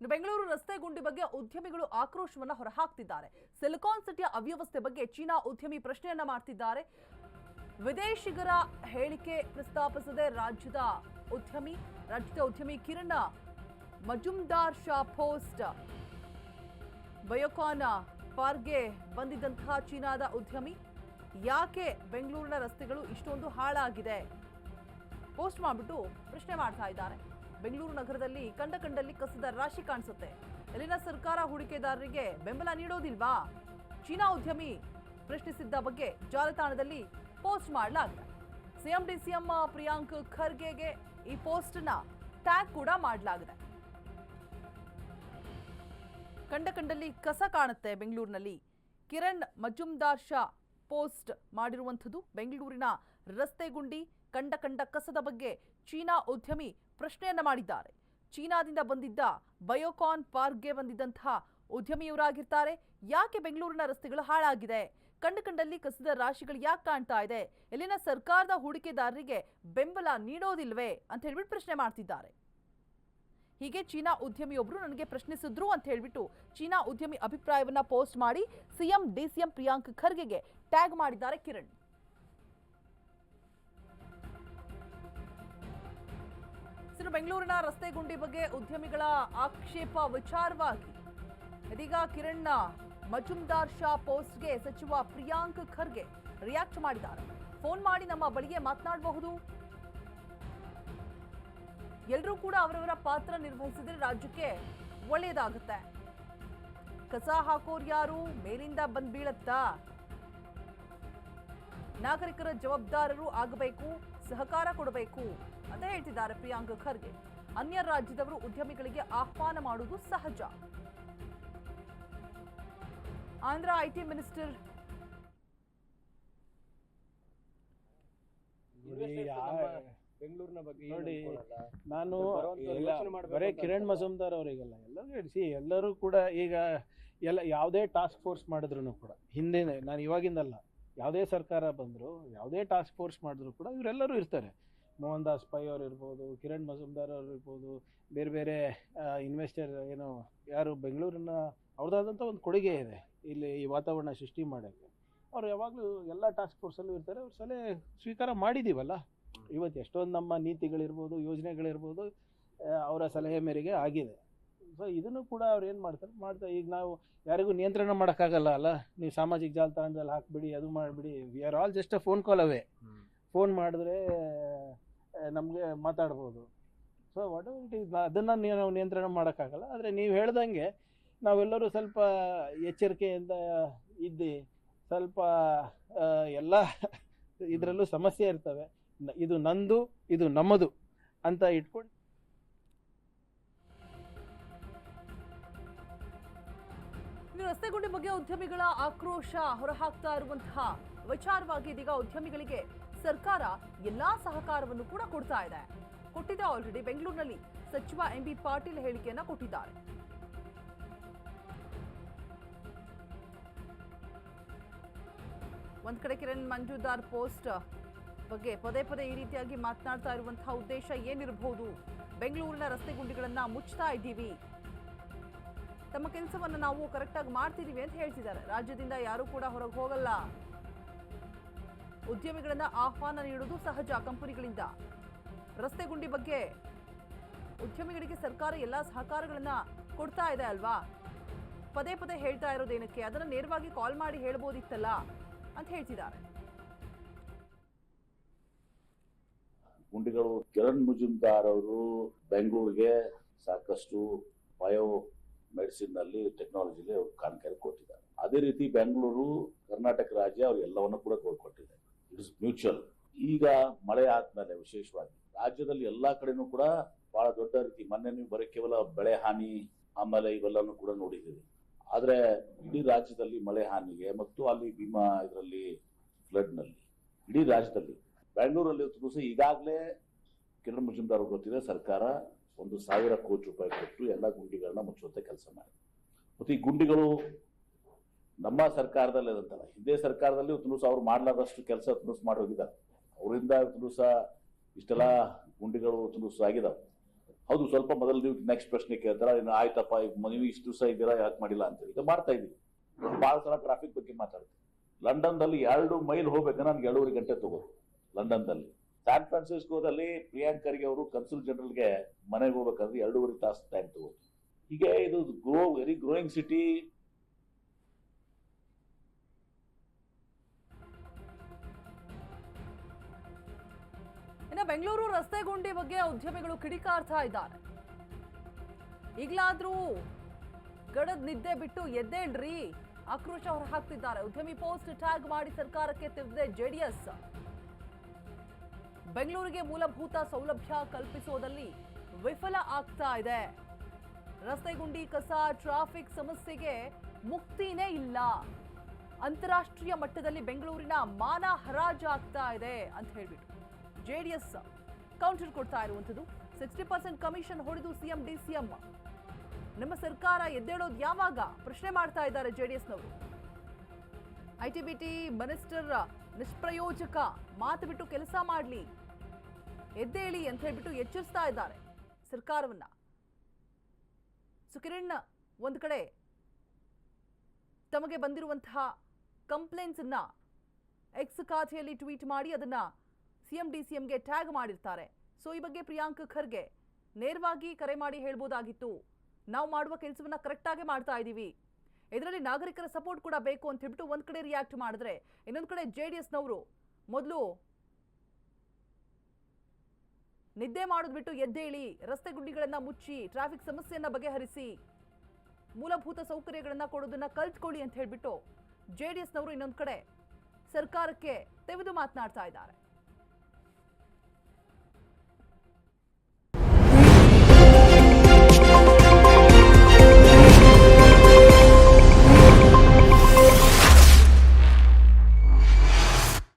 ಬೆಂಗಳೂರು ರಸ್ತೆ ಗುಂಡಿ ಬಗ್ಗೆ ಉದ್ಯಮಿಗಳು ಆಕ್ರೋಶವನ್ನ ಹೊರಹಾಕ್ತಿದ್ದಾರೆ. ಸಿಲಿಕಾನ್ ಸಿಟಿಯ ಅವ್ಯವಸ್ಥೆ ಬಗ್ಗೆ ಚೀನಾ ಉದ್ಯಮಿ ಪ್ರಶ್ನೆಯನ್ನ ಮಾಡ್ತಿದ್ದಾರೆ. ವಿದೇಶಿಗರ ಹೇಳಿಕೆ ಪ್ರಸ್ತಾಪಿಸದೆ ರಾಜ್ಯದ ಉದ್ಯಮಿ ಕಿರಣ್ ಮಜುಮ್ದಾರ್ ಶಾ ಪೋಸ್ಟ್ ಬಯೋಕಾನ್ ಪಾರ್ಕ್ಗೆ ಬಂದಿದ್ದಂತಹ ಚೀನಾದ ಉದ್ಯಮಿ ಯಾಕೆ ಬೆಂಗಳೂರಿನ ರಸ್ತೆಗಳು ಇಷ್ಟೊಂದು ಹಾಳಾಗಿದೆ ಪೋಸ್ಟ್ ಮಾಡಿಬಿಟ್ಟು ಪ್ರಶ್ನೆ ಮಾಡ್ತಾ ಇದ್ದಾರೆ. ಬೆಂಗಳೂರು ನಗರದಲ್ಲಿ ಕಂಡಲ್ಲಿ ಕಸದ ರಾಶಿ ಕಾಣಿಸುತ್ತೆ. ಇಲ್ಲಿನ ಸರ್ಕಾರ ಹೂಡಿಕೆದಾರರಿಗೆ ಬೆಂಬಲ ನೀಡೋದಿಲ್ವಾ? ಚೀನಾ ಉದ್ಯಮಿ ಪ್ರಶ್ನಿಸಿದ್ದ ಬಗ್ಗೆ ಜಾಲತಾಣದಲ್ಲಿ ಪೋಸ್ಟ್ ಮಾಡಲಾಗಿದೆ. ಸಿಎಂ ಡಿಸಿಎಂ ಪ್ರಿಯಾಂಕ್ ಖರ್ಗೆಗೆ ಈ ಪೋಸ್ಟ್ ನ ಟ್ಯಾಗ್ ಕೂಡ ಮಾಡಲಾಗಿದೆ. ಕಂಡಲ್ಲಿ ಕಸ ಕಾಣುತ್ತೆ ಬೆಂಗಳೂರಿನಲ್ಲಿ. ಕಿರಣ್ ಮಜುಮ್ದಾರ್ ಶಾ ಪೋಸ್ಟ್ ಮಾಡಿರುವಂಥದ್ದು. ಬೆಂಗಳೂರಿನ ರಸ್ತೆ ಗುಂಡಿ ಕಂಡ ಕಸದ ಬಗ್ಗೆ ಚೀನಾ ಉದ್ಯಮಿ ಪ್ರಶ್ನೆಯನ್ನ ಮಾಡಿದ್ದಾರೆ. ಚೀನಾದಿಂದ ಬಂದಿದ್ದ ಬಯೋಕಾನ್ ಪಾರ್ಕ್ಗೆ ಬಂದಿದ್ದಂತಹ ಉದ್ಯಮಿಯವರಾಗಿರ್ತಾರೆ. ಯಾಕೆ ಬೆಂಗಳೂರಿನ ರಸ್ತೆಗಳು ಹಾಳಾಗಿದೆ? ಕಂಡಲ್ಲಿ ಕಸದ ರಾಶಿಗಳು ಯಾಕೆ ಕಾಣ್ತಾ ಇದೆ? ಇಲ್ಲಿನ ಸರ್ಕಾರದ ಹೂಡಿಕೆದಾರರಿಗೆ ಬೆಂಬಲ ನೀಡೋದಿಲ್ವೇ ಅಂತ ಹೇಳ್ಬಿಟ್ಟು ಪ್ರಶ್ನೆ ಮಾಡ್ತಿದ್ದಾರೆ. ಹೀಗೆ ಚೀನಾ ಉದ್ಯಮಿಯೊಬ್ರು ನನಗೆ ಪ್ರಶ್ನಿಸಿದ್ರು ಅಂತ ಹೇಳ್ಬಿಟ್ಟು ಚೀನಾ ಉದ್ಯಮಿ ಅಭಿಪ್ರಾಯವನ್ನ ಪೋಸ್ಟ್ ಮಾಡಿ ಸಿಎಂ ಡಿಸಿಎಂ ಪ್ರಿಯಾಂಕ್ ಖರ್ಗೆಗೆ ಟ್ಯಾಗ್ ಮಾಡಿದ್ದಾರೆ ಕಿರಣ್. ಬೆಂಗಳೂರಿನ ರಸ್ತೆ ಗುಂಡಿ ಬಗ್ಗೆ ಉದ್ಯಮಿಗಳ ಆಕ್ಷೇಪ ವಿಚಾರವಾಗಿ ಇದೀಗ ಕಿರಣ್ ಮಜುಮ್ದಾರ್ ಶಾ ಪೋಸ್ಟ್ಗೆ ಸಚಿವ ಪ್ರಿಯಾಂಕ್ ಖರ್ಗೆ ರಿಯಾಕ್ಟ್ ಮಾಡಿದ್ದಾರೆ. ಫೋನ್ ಮಾಡಿ ನಮ್ಮ ಬಳಿಗೆ ಮಾತನಾಡಬಹುದು. ಎಲ್ಲರೂ ಕೂಡ ಅವರವರ ಪಾತ್ರ ನಿರ್ವಹಿಸಿದ್ರೆ ರಾಜ್ಯಕ್ಕೆ ಒಳ್ಳೆಯದಾಗುತ್ತೆ. ಕಸ ಹಾಕೋರು ಯಾರು? ಮೇಲಿಂದ ಬಂದ್ ಬೀಳತ್ತಾ? ನಾಗರಿಕರ ಜವಾಬ್ದಾರರು ಆಗಬೇಕು, ಸಹಕಾರ ಕೊಡಬೇಕು ಅಂತ ಹೇಳ್ತಿದ್ದಾರೆ ಪ್ರಿಯಾಂಕ್ ಖರ್ಗೆ. ಅನ್ಯ ರಾಜ್ಯದವರು ಉದ್ಯಮಿಗಳಿಗೆ ಆಹ್ವಾನ ಮಾಡುವುದು ಸಹಜ. ಆಂಧ್ರ ಐಟಿ ಮಿನಿಸ್ಟರ್ ಬೆಂಗಳೂರಿನ ಬಗ್ಗೆ ನೋಡಿ, ನಾನು ಬರೇ ಕಿರಣ್ ಮಜುಮ್ದಾರ್ ಅವರಿಗೆಲ್ಲ ಎಲ್ಲರೂ ಕೂಡ ಈಗ ಯಾವುದೇ ಟಾಸ್ಕ್ ಫೋರ್ಸ್ ಮಾಡಿದ್ರು ಕೂಡ ಹಿಂದೆ, ನಾನು ಇವಾಗಿಂದಲ್ಲ, ಯಾವುದೇ ಸರ್ಕಾರ ಬಂದರೂ ಯಾವುದೇ ಟಾಸ್ಕ್ ಫೋರ್ಸ್ ಮಾಡಿದ್ರು ಕೂಡ ಇವರೆಲ್ಲರೂ ಇರ್ತಾರೆ. ಮೋಹನ್ ದಾಸ್ ಪೈ ಅವರು ಇರ್ಬೋದು, ಕಿರಣ್ ಮಜುಮ್ದಾರ್ ಅವರು ಇರ್ಬೋದು, ಬೇರೆ ಬೇರೆ ಇನ್ವೆಸ್ಟರ್ ಯಾರು ಬೆಂಗಳೂರಿನ ಅವ್ರದ್ದಾದಂಥ ಒಂದು ಕೊಡುಗೆ ಇದೆ ಇಲ್ಲಿ ಈ ವಾತಾವರಣ ಸೃಷ್ಟಿ ಮಾಡೋಕ್ಕೆ. ಅವ್ರು ಯಾವಾಗಲೂ ಎಲ್ಲ ಟಾಸ್ಕ್ ಫೋರ್ಸಲ್ಲೂ ಇರ್ತಾರೆ. ಅವ್ರ ಸಲಹೆ ಸ್ವೀಕಾರ ಮಾಡಿದ್ದೀವಲ್ಲ. ಇವತ್ತು ಎಷ್ಟೊಂದು ನಮ್ಮ ನೀತಿಗಳಿರ್ಬೋದು, ಯೋಜನೆಗಳಿರ್ಬೋದು ಅವರ ಸಲಹೆ ಮೇರೆಗೆ ಆಗಿದೆ. ಸೊ ಇದನ್ನು ಕೂಡ ಅವ್ರು ಏನು ಮಾಡ್ತಾರೆ. ಈಗ ನಾವು ಯಾರಿಗೂ ನಿಯಂತ್ರಣ ಮಾಡೋಕ್ಕಾಗಲ್ಲ ಅಲ್ಲ. ನೀವು ಸಾಮಾಜಿಕ ಜಾಲತಾಣದಲ್ಲಿ ಹಾಕ್ಬಿಡಿ, ಅದು ಮಾಡಿಬಿಡಿ. We are all just a phone call away. Phone ಮಾಡಿದ್ರೆ ನಮಗೆ ಮಾತಾಡ್ಬೋದು. So what ever it is, ಅದನ್ನು ನಾವು ನಿಯಂತ್ರಣ ಮಾಡೋಕ್ಕಾಗಲ್ಲ. ಆದರೆ ನೀವು ಹೇಳ್ದಂಗೆ ನಾವೆಲ್ಲರೂ ಸ್ವಲ್ಪ ಎಚ್ಚರಿಕೆಯಿಂದ ಇದ್ದು ಸ್ವಲ್ಪ ಎಲ್ಲ ಇದರಲ್ಲೂ ಸಮಸ್ಯೆ ಇರ್ತವೆ. ಇದು ನಂದು, ಇದು ನಮ್ಮದು ಅಂತ ಇಟ್ಕೊಂಡು ರಸ್ತೆ ಗುಂಡಿ ಬಗ್ಗೆ ಉದ್ಯಮಿಗಳ ಆಕ್ರೋಶ ಹೊರಹಾಕ್ತಾ ಇರುವಂತಹ ವಿಚಾರವಾಗಿ ಇದೀಗ ಉದ್ಯಮಿಗಳಿಗೆ ಸರ್ಕಾರ ಎಲ್ಲಾ ಸಹಕಾರವನ್ನು ಕೂಡ ಕೊಟ್ಟಿದೆ ಆಲ್ರೆಡಿ. ಬೆಂಗಳೂರಿನಲ್ಲಿ ಸಚಿವ ಎಂಬಿ ಪಾಟೀಲ್ ಹೇಳಿಕೆಯನ್ನ ಕೊಟ್ಟಿದ್ದಾರೆ. ಒಂದ್ ಕಡೆ ಕಿರಣ್ ಮಜುಮ್ದಾರ್ ಪೋಸ್ಟ್ ಬಗ್ಗೆ ಪದೇ ಈ ರೀತಿಯಾಗಿ ಮಾತನಾಡ್ತಾ ಇರುವಂತಹ ಉದ್ದೇಶ ಏನಿರಬಹುದು? ಬೆಂಗಳೂರಿನ ರಸ್ತೆ ಗುಂಡಿಗಳನ್ನ ಮುಚ್ತಾ ಇದ್ದೀವಿ, ತಮ್ಮ ಕೆಲಸವನ್ನ ನಾವು ಕರೆಕ್ಟಾಗಿ ಮಾಡ್ತಿದೀವಿ ಅಂತ ಹೇಳ್ತಿದ್ದಾರೆ. ರಾಜ್ಯದಿಂದ ಯಾರು ಕೂಡ ಹೊರಗೆ ಹೋಗಲ್ಲ, ಉದ್ಯಮಿಗಳನ್ನ ಆಹ್ವಾನ ನೀಡುವುದು ಸಹಜ ಕಂಪನಿಗಳಿಂದ. ರಸ್ತೆ ಗುಂಡಿ ಬಗ್ಗೆ ಉದ್ಯಮಿಗಳಿಗೆ ಸರ್ಕಾರ ಎಲ್ಲಾ ಸಹಕಾರಗಳನ್ನ ಕೊಡ್ತಾ ಇದೆ ಅಲ್ವಾ? ಪದೇ ಹೇಳ್ತಾ ಇರೋದೇನಕ್ಕೆ? ಅದನ್ನ ನೇರವಾಗಿ ಕಾಲ್ ಮಾಡಿ ಹೇಳ್ಬೋದಿತ್ತಲ್ಲ ಅಂತ ಹೇಳ್ತಿದ್ದಾರೆ. ಗುಂಡಿಗಳು ಕಿರಣ್ ಮಜುಮ್ದಾರ್ ಅವರು ಬೆಂಗಳೂರಿಗೆ ಸಾಕಷ್ಟು ಬಯೋ ಮೆಡಿಸಿನ್ ನಲ್ಲಿ ಟೆಕ್ನಾಲಜಿಲಿ ಅವರು ಕಾನ್ಕೇರ್ ಕೊಟ್ಟಿದ್ದಾರೆ. ಅದೇ ರೀತಿ ಬೆಂಗಳೂರು ಕರ್ನಾಟಕ ರಾಜ್ಯ ಅವ್ರು ಎಲ್ಲವನ್ನು ಕೂಡ ಕೊಟ್ಟಿದೆ. It is mutual. ಈಗ ಮಳೆ ಆದ್ಮೇಲೆ ವಿಶೇಷವಾಗಿ ರಾಜ್ಯದಲ್ಲಿ ಎಲ್ಲಾ ಕಡೆನೂ ಕೂಡ ಬಹಳ ದೊಡ್ಡ ರೀತಿ ಮೊನ್ನೆ ನೀವು ಬರೀ ಕೇವಲ ಬೆಳೆ ಹಾನಿ ಆಮೇಲೆ ಇವೆಲ್ಲನೂ ಕೂಡ ನೋಡಿದ್ದೀವಿ. ಆದ್ರೆ ಇಡೀ ರಾಜ್ಯದಲ್ಲಿ ಮಳೆ ಹಾನಿಗೆ ಮತ್ತು ಅಲ್ಲಿ ಭೀಮಾ ಇದರಲ್ಲಿ ಫ್ಲಡ್ ನಲ್ಲಿ ಇಡೀ ರಾಜ್ಯದಲ್ಲಿ ಬೆಂಗಳೂರಲ್ಲಿ ದಿವಸ ಈಗಾಗಲೇ ಕಿರಣ್ ಮಜುಮ್ದಾರ್ ಗೊತ್ತಿದೆ, ಸರ್ಕಾರ 1,000 ಕೋಟಿ ರೂಪಾಯಿ ಕೊಟ್ಟು ಎಲ್ಲ ಗುಂಡಿಗಳನ್ನ ಮುಚ್ಚುವಂತ ಕೆಲಸ ಮಾಡಿದೆ. ಮತ್ತು ಈ ಗುಂಡಿಗಳು ನಮ್ಮ ಸರ್ಕಾರದಲ್ಲಿ ಅದಂತಲ್ಲ, ಹಿಂದೆ ಸರ್ಕಾರದಲ್ಲಿ ಅವ್ರು ಮಾಡಲಾರದಷ್ಟು ಕೆಲಸ ಮಾಡಿ ಹೋಗಿದ್ದಾರೆ. ಅವರಿಂದ ಇಷ್ಟೆಲ್ಲ ಗುಂಡಿಗಳು ಆಗಿದಾವೆ. ಹೌದು, ಸ್ವಲ್ಪ ಮೊದಲು ನೀವು ನೆಕ್ಸ್ಟ್ ಪ್ರಶ್ನೆ ಕೇಳ್ತಾರ, ಇನ್ನು ಆಯ್ತಪ್ಪ ನೀವು ಇಷ್ಟು ದಿವಸ ಇದ್ದೀರಾ ಯಾಕೆ ಮಾಡಿಲ್ಲ ಅಂತ ಈಗ ಮಾಡ್ತಾ ಇದೀವಿ. ಬಹಳ ಸಲ ಟ್ರಾಫಿಕ್ ಬಗ್ಗೆ ಮಾತಾಡ್ತೀವಿ. ಲಂಡನ್ದಲ್ಲಿ 2 ಮೈಲ್ ಹೋಗ್ಬೇಕು ನನಗೆ 2.5 ಗಂಟೆ ತಗೋದು. ಲಂಡನ್ದಲ್ಲಿ ಸ್ಯಾನ್ ಫ್ರಾನ್ಸಿಸ್ಕೋದಲ್ಲಿ ಪ್ರಿಯಾಂಕ್ ಖರ್ಗೆ ಅವರು ಕನ್ಸುಲ್ ಜನರಲ್ಗೆ ಮನೆಗೆ ಹೋಗ್ಬೇಕಂದ್ರೆ 2.5 ತಾಸು ಟೈಮ್ ತಗೋದು. ಹೀಗೆ ಇದು ವೆರಿ ಗ್ರೋಯಿಂಗ್ ಸಿಟಿ. ಇನ್ನು ಬೆಂಗಳೂರು ರಸ್ತೆ ಗುಂಡಿ ಬಗ್ಗೆ ಉದ್ಯಮಿಗಳು ಕಿಡಿಕಾರ್ತಾ ಇದ್ದಾರೆ. ಈಗಲಾದ್ರೂ ಗಡದ್ ನಿದ್ದೆ ಬಿಟ್ಟು ಎದ್ದೇಳ್ರಿ, ಆಕ್ರೋಶ ಹೊರಹಾಕ್ತಿದ್ದಾರೆ. ಉದ್ಯಮಿ ಪೋಸ್ಟ್ ಟ್ಯಾಗ್ ಮಾಡಿ ಸರ್ಕಾರಕ್ಕೆ ತಿರುಗಿದೆ ಜೆಡಿಎಸ್. ಬೆಂಗಳೂರಿಗೆ ಮೂಲಭೂತ ಸೌಲಭ್ಯ ಕಲ್ಪಿಸುವುದಲ್ಲಿ ವಿಫಲ ಆಗ್ತಾ ಇದೆ. ರಸ್ತೆ ಗುಂಡಿ, ಕಸ, ಟ್ರಾಫಿಕ್ ಸಮಸ್ಯೆಗೆ ಮುಕ್ತಿನೇ ಇಲ್ಲ. ಅಂತಾರಾಷ್ಟ್ರೀಯ ಮಟ್ಟದಲ್ಲಿ ಬೆಂಗಳೂರಿನ ಮಾನ ಹರಾಜಾಗ್ತಾ ಇದೆ ಅಂತ ಹೇಳ್ಬಿಟ್ಟು ಜೆಡಿಎಸ್ ಕೌಂಟರ್ ಕೊಡ್ತಾ ಇರುವಂಥದ್ದು. 60% ಕಮಿಷನ್ ಹೊಡೆದು ಸಿಎಂ ಡಿಸಿಎಂ. ನಮ್ಮ ಸರ್ಕಾರ ಎದ್ದೇಳೋದು ಯಾವಾಗ ಪ್ರಶ್ನೆ ಮಾಡ್ತಾ ಇದ್ದಾರೆ ಜೆಡಿಎಸ್ನವರು. ಐಟಿಬಿಟಿ ಮಿನಿಸ್ಟರ್ ನಿಷ್ಪ್ರಯೋಜಕ, ಮಾತು ಬಿಟ್ಟು ಕೆಲಸ ಮಾಡಲಿ, ಎದ್ದೇಳಿ ಅಂತ ಹೇಳ್ಬಿಟ್ಟು ಎಚ್ಚರಿಸ್ತಾ ಇದ್ದಾರೆ ಸರ್ಕಾರವನ್ನ. ಕಿರಣ್ ಒಂದು ಕಡೆ ತಮಗೆ ಬಂದಿರುವಂತಹ ಕಂಪ್ಲೇಂಟ್ಸ್ ಅನ್ನ ಎಕ್ಸ್ ಖಾತೆಯಲ್ಲಿ ಟ್ವೀಟ್ ಮಾಡಿ ಅದನ್ನ ಸಿಎಂ ಡಿಸಿಎಂಗೆ ಟ್ಯಾಗ್ ಮಾಡಿರ್ತಾರೆ. ಸೊ ಈ ಬಗ್ಗೆ ಪ್ರಿಯಾಂಕ್ ಖರ್ಗೆ ನೇರವಾಗಿ ಕರೆ ಮಾಡಿ ಹೇಳ್ಬೋದಾಗಿತ್ತು, ನಾವು ಮಾಡುವ ಕೆಲಸವನ್ನ ಕರೆಕ್ಟಾಗಿ ಮಾಡ್ತಾ ಇದ್ದೀವಿ, ಇದರಲ್ಲಿ ನಾಗರಿಕರ ಸಪೋರ್ಟ್ ಕೂಡ ಬೇಕು ಅಂತ ಹೇಳ್ಬಿಟ್ಟು ಒಂದ್ ಕಡೆ ರಿಯಾಕ್ಟ್ ಮಾಡಿದ್ರೆ, ಇನ್ನೊಂದು ಕಡೆ ಜೆಡಿಎಸ್ನವರು ಮೊದಲು ನಿದ್ದೆ ಮಾಡೋದು ಬಿಟ್ಟು ಎದ್ದೇಳಿ, ರಸ್ತೆ ಗುಂಡಿಗಳನ್ನ ಮುಚ್ಚಿ, ಟ್ರಾಫಿಕ್ ಸಮಸ್ಯೆಯನ್ನ ಬಗೆಹರಿಸಿ, ಮೂಲಭೂತ ಸೌಕರ್ಯಗಳನ್ನ ಕೊಡೋದನ್ನ ಕಲ್ತ್ಕೊಳ್ಳಿ ಅಂತ ಹೇಳ್ಬಿಟ್ಟು ಜೆಡಿಎಸ್ನವರು ಇನ್ನೊಂದು ಕಡೆ ಸರ್ಕಾರಕ್ಕೆ ತೆಗೆದು ಮಾತನಾಡ್ತಾ ಇದ್ದಾರೆ.